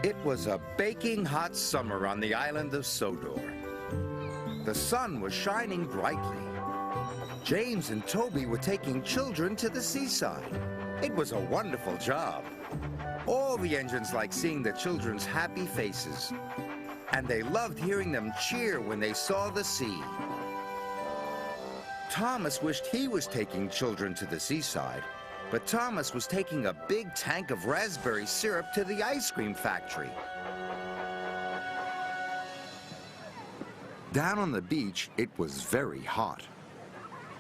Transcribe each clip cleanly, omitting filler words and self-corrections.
It was a baking hot summer on the island of Sodor. The sun was shining brightly. James and Toby were taking children to the seaside. It was a wonderful job. All the engines liked seeing the children's happy faces, and they loved hearing them cheer when they saw the sea. Thomas wished he was taking children to the seaside, but Thomas was taking a big tank of raspberry syrup to the ice cream factory. Down on the beach, it was very hot,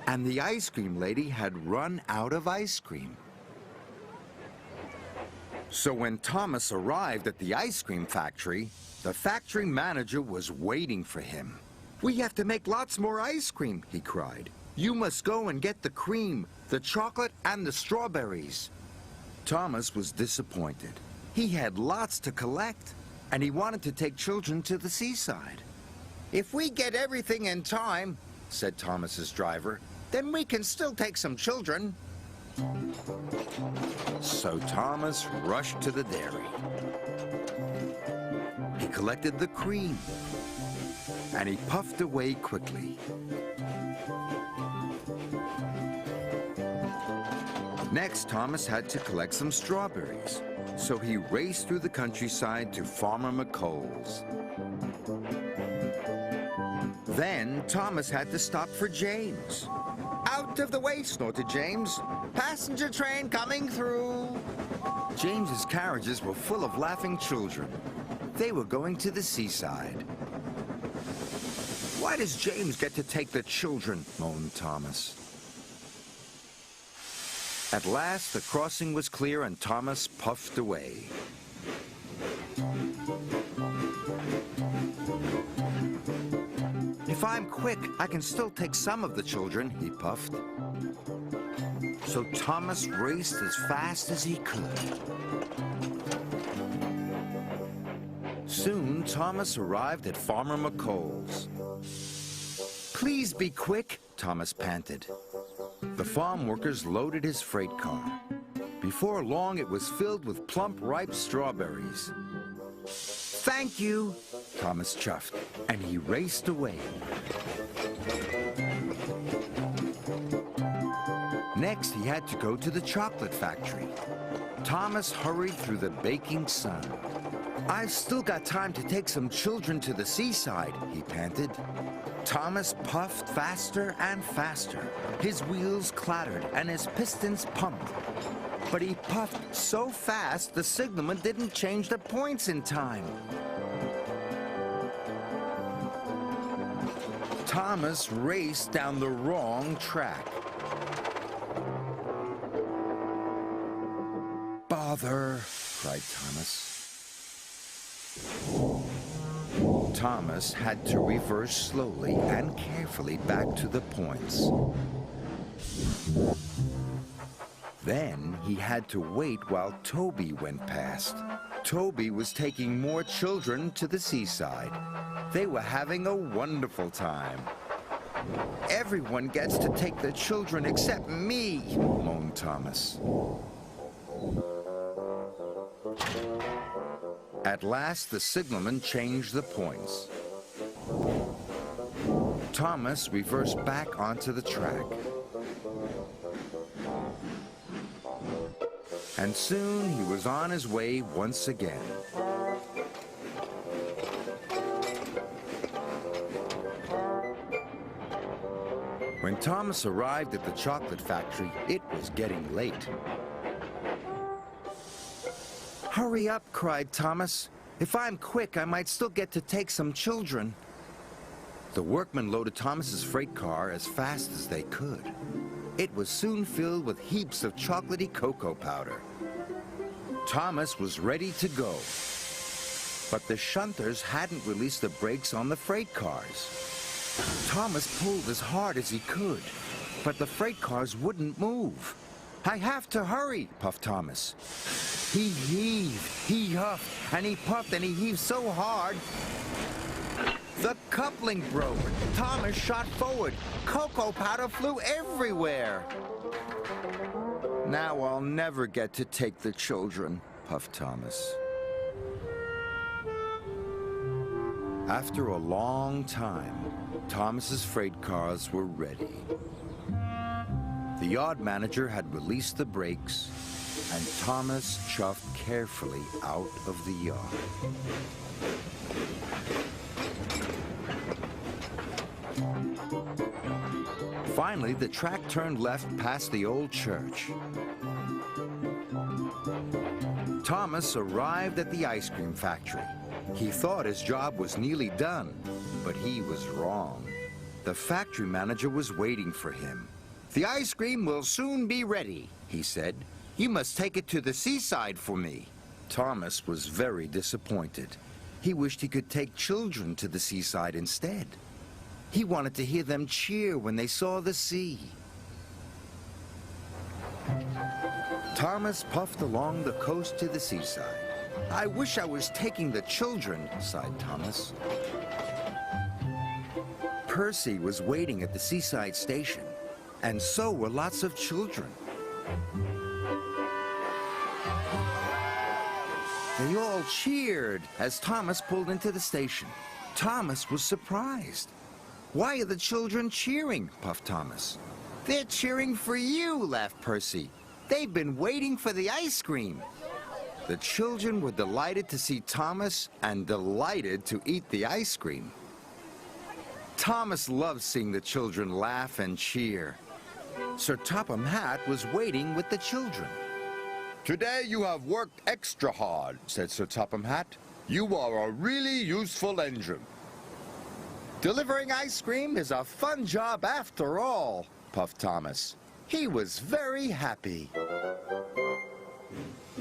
and the ice cream lady had run out of ice cream. So when Thomas arrived at the ice cream factory, the factory manager was waiting for him. "We have to make lots more ice cream," he cried. "You must go and get the cream, the chocolate, and the strawberries." Thomas was disappointed. He had lots to collect, and he wanted to take children to the seaside. "If we get everything in time," said Thomas's driver, "then we can still take some children." So Thomas rushed to the dairy. He collected the cream, and he puffed away quickly. Next, Thomas had to collect some strawberries, so he raced through the countryside to Farmer McColl's. Then Thomas had to stop for James. "Out of the way," snorted James. "Passenger train coming through." James's carriages were full of laughing children. They were going to the seaside. "Why does James get to take the children?" moaned Thomas. At last, the crossing was clear and Thomas puffed away. "If I'm quick, I can still take some of the children," he puffed. So Thomas raced as fast as he could. Soon, Thomas arrived at Farmer McColl's. "Please be quick," Thomas panted. The farm workers loaded his freight car. Before long, it was filled with plump, ripe strawberries. "Thank you," Thomas chuffed, and he raced away. Next, he had to go to the chocolate factory. Thomas hurried through the baking sun. "I've still got time to take some children to the seaside," he panted. Thomas puffed faster and faster. His wheels clattered and his pistons pumped. But he puffed so fast the signalman didn't change the points in time. Thomas raced down the wrong track. "Bother," cried Thomas. Thomas had to reverse slowly and carefully back to the points. Then he had to wait while Toby went past. Toby was taking more children to the seaside. They were having a wonderful time. "Everyone gets to take the children except me," moaned Thomas. At last, the signalman changed the points. Thomas reversed back onto the track. And soon he was on his way once again. When Thomas arrived at the chocolate factory, it was getting late. "Hurry up," cried Thomas. "If I'm quick, I might still get to take some children." The workmen loaded Thomas's freight car as fast as they could. It was soon filled with heaps of chocolatey cocoa powder. Thomas was ready to go. But the shunters hadn't released the brakes on the freight cars. Thomas pulled as hard as he could, but the freight cars wouldn't move. "I have to hurry," puffed Thomas. He heaved, he huffed, and he puffed, and he heaved so hard. The coupling broke. Thomas shot forward. Cocoa powder flew everywhere. Now I'll never get to take the children, puffed Thomas. After a long time, Thomas's freight cars were ready. The yard manager had released the brakes, and Thomas chuffed carefully out of the yard. Finally, the track turned left past the old church. Thomas arrived at the ice cream factory. He thought his job was nearly done, but he was wrong. The factory manager was waiting for him. "The ice cream will soon be ready," he said. "You must take it to the seaside for me." Thomas was very disappointed. He wished he could take children to the seaside instead. He wanted to hear them cheer when they saw the sea. Thomas puffed along the coast to the seaside. "I wish I was taking the children," sighed Thomas. Percy was waiting at the seaside station, and so were lots of children. They all cheered as Thomas pulled into the station. Thomas was surprised. "Why are the children cheering?" puffed Thomas. "They're cheering for you," laughed Percy. "They've been waiting for the ice cream." The children were delighted to see Thomas and delighted to eat the ice cream. Thomas loved seeing the children laugh and cheer. Sir Topham Hatt was waiting with the children. "Today you have worked extra hard," said Sir Topham Hatt. "You are a really useful engine." "Delivering ice cream is a fun job after all," puffed Thomas. He was very happy.